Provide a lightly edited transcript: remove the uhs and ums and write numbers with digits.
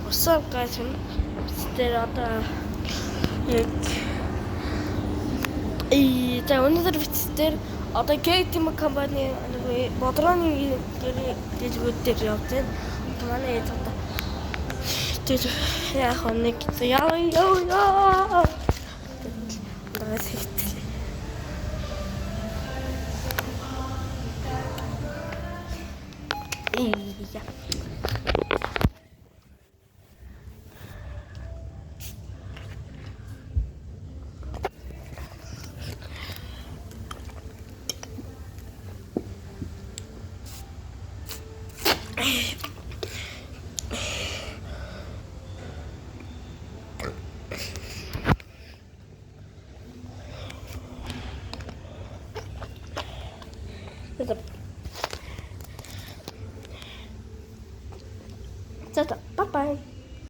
What's up guys? Тэр одоо яг за өнөөдөр бид одоо K-Team компани бодрооны дэлгүүд дээр явж байна. Манай одоо тэр яг нэг яа bye bye.